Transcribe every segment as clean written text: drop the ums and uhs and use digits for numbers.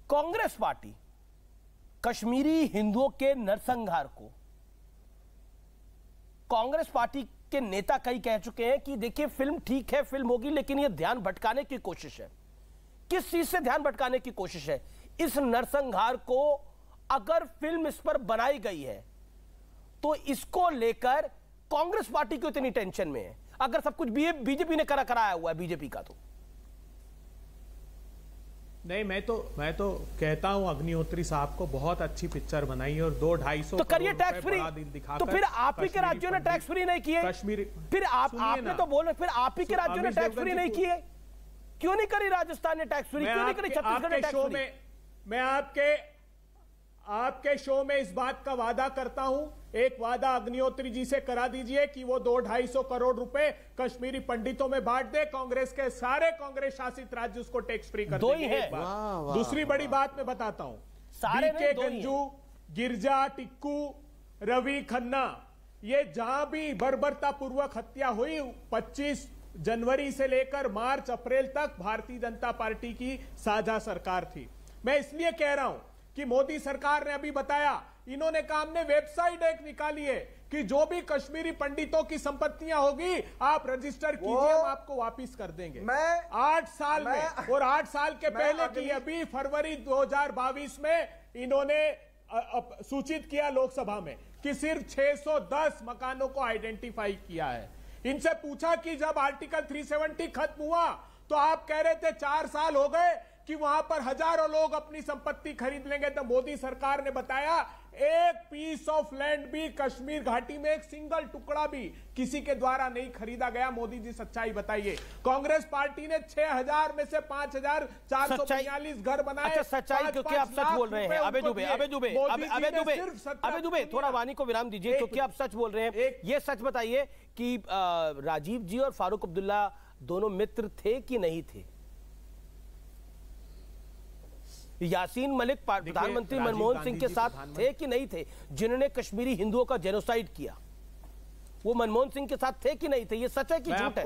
Congress party Kashmiri हिंदुओं के नरसंहार को, कांग्रेस पार्टी के नेता कई कह चुके हैं कि देखिए फिल्म ठीक है, फिल्म होगी, लेकिन यह ध्यान भटकाने की कोशिश है। किस चीज से ध्यान भटकाने की कोशिश है? इस नरसंहार को अगर फिल्म इस पर बनाई गई है तो इसको लेकर कांग्रेस पार्टी क्यों इतनी टेंशन में है, अगर सब कुछ बीजेपी ने कराया हुआ है बीजेपी का? तो नहीं, मैं तो कहता हूं अग्निहोत्री साहब को बहुत अच्छी पिक्चर बनाई और 200-250 तो करिए टैक्स फ्री। तो फिर आप ही के राज्यों ने टैक्स फ्री नहीं किए? कश्मीरी फिर आपने तो बोला, फिर आप ही के राज्यों ने टैक्स फ्री नहीं किए? क्यों नहीं करी राजस्थान ने टैक्स फ्री? क्यों नहीं करी छत्तीसगढ़ ने टैक्स फ्री? मैं आपके शो में इस बात का वादा करता हूं, एक वादा अग्निहोत्री जी से करा दीजिए कि वो 200-250 करोड़ रुपए कश्मीरी पंडितों में बांट दे। कांग्रेस के सारे कांग्रेस शासित राज्य उसको टैक्स फ्री कर देंगे। दूसरी बड़ी बात मैं बताता हूं, सारे के गंजू, गिरजा, टिक्कू, रवि खन्ना, ये जहां भी बर्बरता पूर्वक हत्या हुई 25 जनवरी से लेकर मार्च अप्रैल तक भारतीय जनता पार्टी की साझा सरकार थी। मैं इसलिए कह रहा हूं कि मोदी सरकार ने अभी बताया, इन्होंने कहा हमने वेबसाइट एक निकाली है कि जो भी कश्मीरी पंडितों की संपत्तियां होगी आप रजिस्टर कीजिए, हम आपको वापिस कर देंगे। 8 साल में, और 8 साल के पहले की अभी फरवरी 2022 में इन्होंने सूचित किया लोकसभा में कि सिर्फ 610 मकानों को आइडेंटिफाई किया है। इनसे पूछा कि जब आर्टिकल 370 खत्म हुआ तो आप कह रहे थे 4 साल हो गए कि वहां पर हजारों लोग अपनी संपत्ति खरीद लेंगे, तो मोदी सरकार ने बताया एक पीस ऑफ लैंड भी कश्मीर घाटी में, एक सिंगल टुकड़ा भी किसी के द्वारा नहीं खरीदा गया। मोदी जी सच्चाई बताइए। कांग्रेस पार्टी ने 6000 में से 5442 घर बनाए। अच्छा, सच्चाई क्योंकि आप सच बोल रहे हैं। अबे दुबे थोड़ा वाणी को विराम दीजिए, क्योंकि आप सच बोल रहे हैं। ये सच बताइए कि राजीव जी और फारूक अब्दुल्ला दोनों मित्र थे कि नहीं थे? यासीन मलिक प्रधानमंत्री मनमोहन सिंह के साथ थे कि नहीं थे, जिन्होंने कश्मीरी हिंदुओं का जेनोसाइड किया? वो मनमोहन सिंह के साथ थे कि नहीं थे? ये सच है कि झूठ है?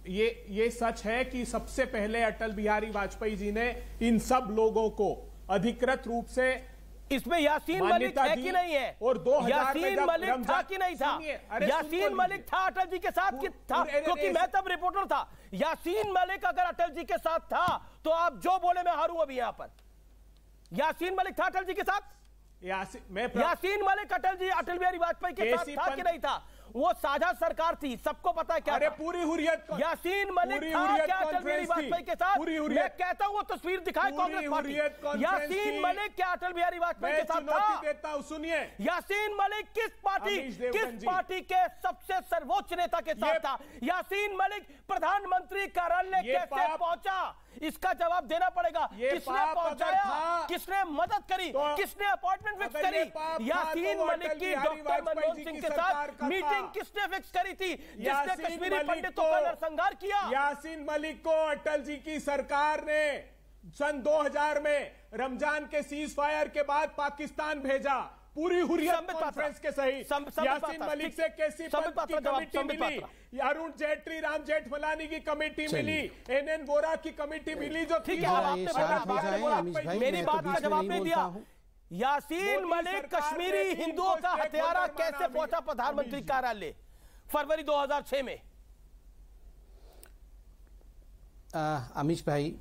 ये सच है कि सबसे पहले अटल बिहारी वाजपेयी जी ने इन सब लोगों को अधिकृत रूप से, इसमें यासीन मलिक है कि नहीं है? और 2000 यासीन मलिक था कि नहीं था? यासीन मलिक था अटल जी के साथ कि था? क्योंकि मैं तब रिपोर्टर था। यासीन मलिक अगर अटल जी के साथ था तो आप जो बोले मैं हारूं अभी यहां पर। यासीन मलिक था अटल जी के साथ? यासीन मलिक अटल बिहारी वाजपेयी के साथ था कि नहीं था? वो साझा सरकार थी, सबको पता है क्या? अरे पूरी हुर्रियत, यासीन मलिक था क्या अटल बिहारी वाजपेयी के साथ? मैं कहता हूँ वो तस्वीर दिखाए कांग्रेस पार्टी। यासीन मलिक क्या अटल बिहारी वाजपेयी के साथ था? देता हूं, सुनिए। यासीन मलिक किस पार्टी के सबसे सर्वोच्च नेता के साथ था? यासीन मलिक प्रधानमंत्री कार्यालय कैसे पहुंचा? इसका जवाब देना पड़ेगा। किसने पहुंचाया? किसने मदद करी? किसने अपॉइंटमेंट फिक्स करी? यासीन मलिक की डॉक्टर मनमोहन सिंह के साथ मीटिंग किसने फिक्स करी थी, जिसने कश्मीरी पंडितों का नरसंहार किया? यासीन मलिक को अटल जी की सरकार ने सन 2000 में रमजान के सीज फायर के बाद पाकिस्तान भेजा, पूरी हुर्रियत कॉन्फ्रेंस के सहित। यासीन मलिक से केसी पंत की कमेटी मिली, अरुण जेटली, राम जेठमलानी की कमेटी मिली, एनएन वोरा की कमेटी मिली, जो ठीक है। मेरी बात का जवाब नहीं दिया। यासीन मलिक कश्मीरी हिंदुओं का हत्यारा कैसे पहुंचा प्रधानमंत्री कार्यालय फरवरी 2006 में? अमीश भाई,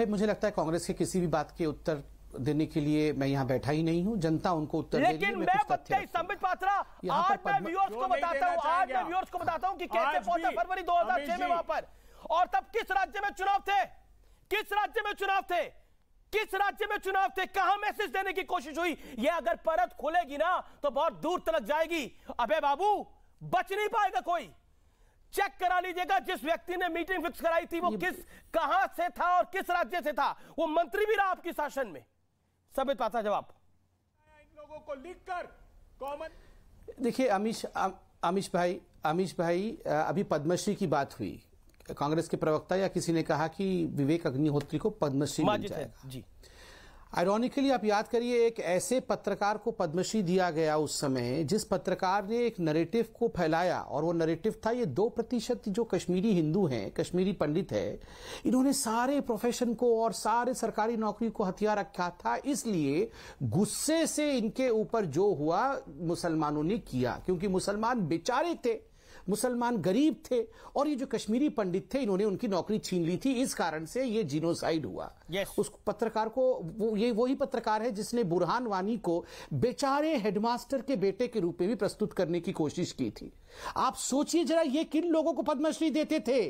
मुझे लगता है कांग्रेस के किसी भी बात के उत्तर देने के लिए मैं यहाँ बैठा ही नहीं हूँ। जनता उनको उत्तर देगी। लेकिन मैं संबित पात्रा, आज मैं व्यूअर्स को बताता हूँ कि कैसे पहुंचा फरवरी 2006 में वहां पर। और तब किस राज्य में चुनाव थे? किस राज्य में चुनाव थे? कहां मैसेज देने की कोशिश हुई? ये अगर परत खुलेगी ना तो बहुत दूर तक जाएगी। अबे बाबू, बच नहीं पाएगा कोई। चेक करा लीजिएगा, जिस व्यक्ति ने मीटिंग फिक्स कराई थी वो कहां से था और किस राज्य से था? वो मंत्री भी रहा आपकी शासन में। संबित पात्रा जवाब। इन लोगों को लिखकर कॉमन। देखिए अमीश भाई, अभी पद्मश्री की बात हुई। कांग्रेस के प्रवक्ता या किसी ने कहा कि विवेक अग्निहोत्री को पद्मश्री मिल जाएगा। जी, आयरॉनिकली आप याद करिए, एक ऐसे पत्रकार को पद्मश्री दिया गया उस समय जिस पत्रकार ने एक नैरेटिव को फैलाया, और वो नैरेटिव था ये 2% जो कश्मीरी हिंदू हैं, कश्मीरी पंडित है, इन्होंने सारे प्रोफेशन को और सारे सरकारी नौकरी को हथियार रखा था, इसलिए गुस्से से इनके ऊपर जो हुआ मुसलमानों ने किया, क्योंकि मुसलमान बेचारे थे, मुसलमान गरीब थे, और ये जो कश्मीरी पंडित थे इन्होंने उनकी नौकरी छीन ली थी, इस कारण से ये जीनोसाइड हुआ। उस पत्रकार को ये वही पत्रकार है जिसने बुरहान वानी को बेचारे हेडमास्टर के बेटे के रूप में भी प्रस्तुत करने की कोशिश की थी। आप सोचिए जरा, ये किन लोगों को पद्मश्री देते थे।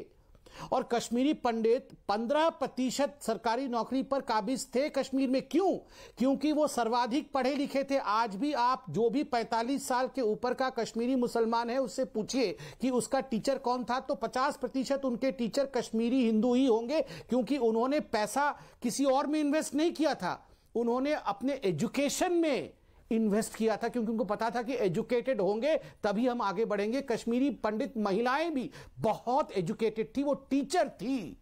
और कश्मीरी पंडित 15% सरकारी नौकरी पर काबिज थे कश्मीर में। क्यों? क्योंकि वो सर्वाधिक पढ़े लिखे थे। आज भी आप जो भी 45 साल के ऊपर का कश्मीरी मुसलमान है उससे पूछिए कि उसका टीचर कौन था, तो 50% उनके टीचर कश्मीरी हिंदू ही होंगे, क्योंकि उन्होंने पैसा किसी और में इन्वेस्ट नहीं किया था, उन्होंने अपने एजुकेशन में इन्वेस्ट किया था, क्योंकि उनको पता था कि एजुकेटेड होंगे तभी हम आगे बढ़ेंगे। कश्मीरी पंडित महिलाएं भी बहुत एजुकेटेड थी, वो टीचर थी,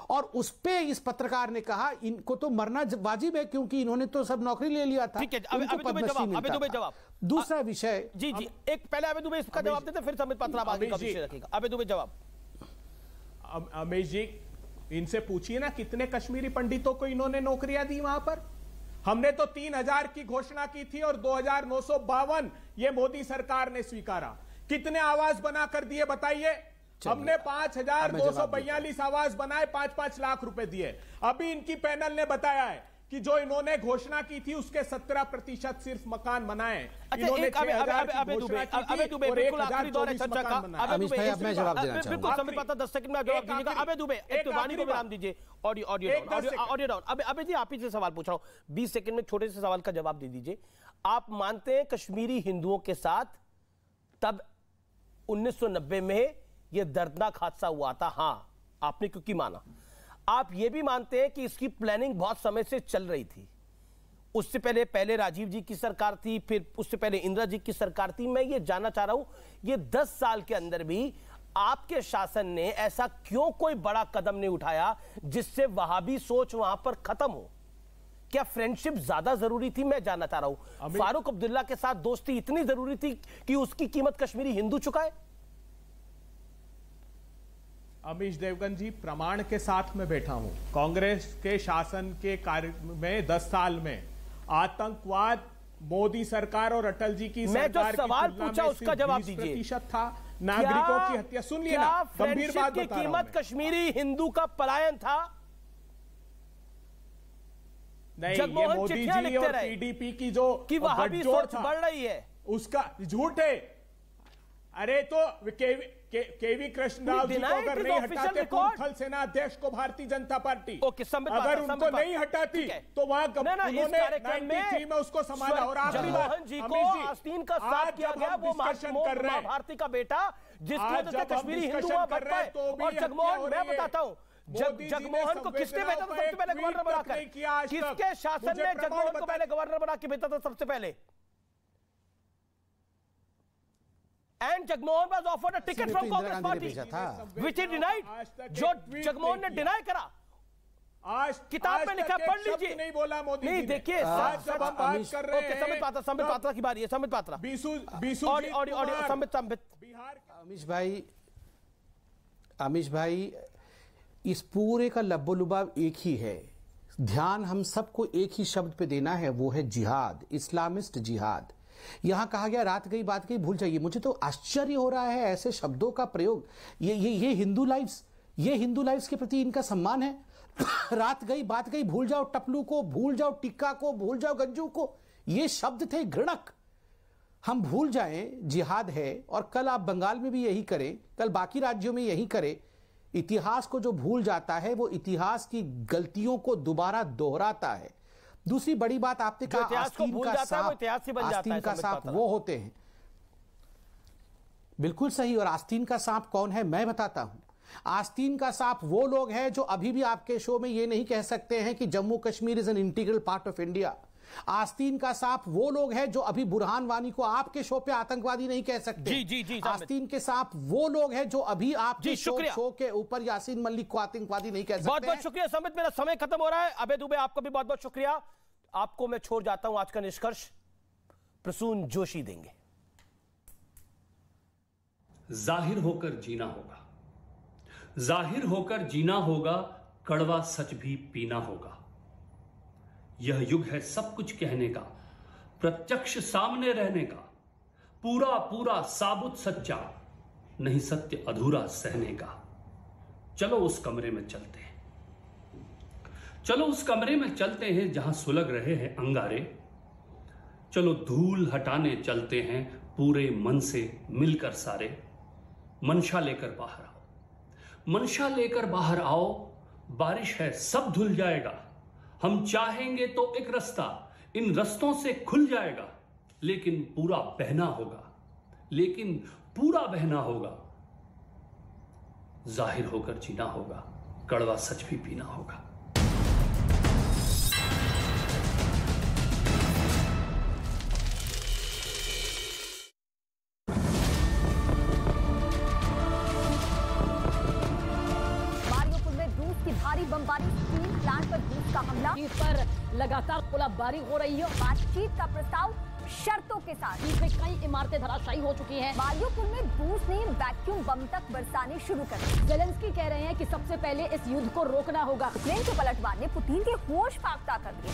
और उस पे इस पत्रकार ने कहा इनको तो मरना वाजिब है, क्योंकि इन्होंने तो सब नौकरी ले लिया था। ठीक है, अबे दुबे जवाब। दूसरा विषय जी एक पहले अबे दुबे इसका जवाब देते, फिर संबित पात्रा आगे का विषय रखेगा। अबे दुबे जवाब। अमेश जी, इनसे पूछिए ना कितने कश्मीरी पंडितों को इन्होंने नौकरियां दी वहां पर। हमने तो 3000 की घोषणा की थी और 2952 ये मोदी सरकार ने स्वीकारा। कितने आवास बना कर दिए बताइए? हमने 5242 आवास बनाए, 5-5 लाख रुपए दिए। अभी इनकी पैनल ने बताया है कि जो इन्होंने घोषणा की थी उसके 17% सिर्फ मकान बनाए। इन्होंने 6000 की घोषणा की थी और 1024 मकान बनाए। अमित भाई, अब मैं जवाब देना चाहूंगा। बिल्कुल संबित पात्रा 10 सेकंड में जवाब दीजिएगा। अबे दुबे एक वाणी को विराम दीजिए। Audio down. अबे जी आप ही से सवाल पूछ रहा हूं, 20 सेकंड में छोटे से सवाल का जवाब दे दीजिए। आप मानते हैं कश्मीरी हिंदुओं के साथ तब 1990 में यह दर्दनाक हादसा हुआ था? हां, आपने क्योंकि माना। आप यह भी मानते हैं कि इसकी प्लानिंग बहुत समय से चल रही थी? उससे पहले राजीव जी की सरकार थी, फिर उससे पहले इंदिरा जी की सरकार थी। मैं ये जानना चाह रहा हूं, ये 10 साल के अंदर भी आपके शासन ने ऐसा क्यों कोई बड़ा कदम नहीं उठाया जिससे वहाबी सोच वहां पर खत्म हो? क्या फ्रेंडशिप ज्यादा जरूरी थी? मैं जानना चाह रहा हूं। फारूक अब्दुल्ला के साथ दोस्ती इतनी जरूरी थी कि उसकी कीमत कश्मीरी हिंदू चुकाए? अमीश देवगन जी, प्रमाण के साथ में बैठा हूं। कांग्रेस के शासन के कार्य में 10 साल में आतंकवाद मोदी सरकार और अटल जी की सरकार की सवाल पूछा उसका जवाब दीजिए। प्रतिशत था नागरिकों की हत्या। सुन लिया ना, गंभीर बात बता रहा हूं। कीमत कश्मीरी हिंदू का पलायन था? नहीं, ये मोदी जी और पीडीपी की जो कि वहाबी सोच बढ़ रही है उसका झूठ है। अरे तो केवी कृष्णराव जी को अगर नहीं हटाते थल सेना अध्यक्ष को भारतीय जनता पार्टी, अगर उनको नहीं हटाती तो वहां उन्होंने 93 में उसको संभाला। और आखिरी बात, जी को आस्तीन का साथ किया गया, वो भारती का बेटा जिसकी वजह से कश्मीरी हिंदू वहां बढ़ पाए। और जगमोहन, मैं बताता हूं, जगमोहन को किसने भेजा था सबसे पहले गवर्नर बनाकर? किसके शासन ने जगमोहन को पहले गवर्नर बना के भेजा था सबसे पहले? And Jagmohan was offered a ticket from Congress party, which he denied. जो जगमोहन ने डिनाई करा, आज किताब में लिखा, पढ़ लीजिए। नहीं बोला मोदी नहीं, देखिए जब हम बात कर रहे हैं। संबित पात्रा की बारी है। संबित पात्रा, संबित बिहार। अमीश भाई, इस पूरे का लब्बो-लुबाब एक ही है। ध्यान हम सबको एक ही शब्द पे देना है, वो है जिहाद, इस्लामिस्ट जिहाद। यहां कहा गया रात गई बात गई भूल जाइए। मुझे तो आश्चर्य हो रहा है ऐसे शब्दों का प्रयोग। ये हिंदू लाइव्स के प्रति इनका सम्मान है? रात गई बात गई, भूल जाओ टपलू को, भूल जाओ टिक्का को, भूल जाओ गंजू को, ये शब्द थे घृणक। हम भूल जाएं जिहाद है, और कल आप बंगाल में भी यही करें, कल बाकी राज्यों में यही करें। इतिहास को जो भूल जाता है वो इतिहास की गलतियों को दोबारा दोहराता है। दूसरी बड़ी बात आपने कहा, आस्तीन का सांप वो होते हैं। बिल्कुल सही। और आस्तीन का सांप कौन है मैं बताता हूं। आस्तीन का सांप वो लोग हैं जो अभी भी आपके शो में ये नहीं कह सकते हैं कि Jammu Kashmir is an integral part of India. आस्तीन का सांप वो लोग हैं जो अभी बुरहान वानी को आपके शो पे आतंकवादी नहीं कह सकते। जी, आस्तीन के सांप वो लोग हैं जो अभी आपके शो के ऊपर यासीन मलिक को आतंकवादी नहीं कह सकते। बहुत बहुत शुक्रिया संबित, मेरा समय खत्म हो रहा है। अबे दुबे, आपका भी बहुत बहुत शुक्रिया। आपको मैं छोड़ जाता हूं। आज का निष्कर्ष प्रसून जोशी देंगे। जाहिर होकर जीना होगा, जाहिर होकर जीना होगा, कड़वा सच भी पीना होगा। यह युग है सब कुछ कहने का, प्रत्यक्ष सामने रहने का, पूरा पूरा साबुत सच्चा, नहीं सत्य अधूरा सहने का। चलो उस कमरे में चलते हैं, चलो उस कमरे में चलते हैं जहां सुलग रहे हैं अंगारे। चलो धूल हटाने चलते हैं पूरे मन से मिलकर सारे। मनशा लेकर बाहर आओ, मनशा लेकर बाहर आओ, बारिश है सब धुल जाएगा। हम चाहेंगे तो एक रास्ता इन रस्तों से खुल जाएगा, लेकिन पूरा बहना होगा, लेकिन पूरा बहना होगा। जाहिर होकर जीना होगा, कड़वा सच भी पीना होगा। भारी बमबारी, स्टील प्लांट पर रूस का हमला, पर लगातार गोलाबारी हो रही है। बातचीत का प्रस्ताव शर्तों के साथ। इसमें कई इमारतें धराशायी हो चुकी हैं। मारियोपोल में रूस ने वैक्यूम बम तक बरसाने शुरू कर दिए। ज़ेलेंस्की कह रहे हैं कि सबसे पहले इस युद्ध को रोकना होगा। यूक्रेन के पलटवार ने पुतिन के होश फाख्ता कर दिए।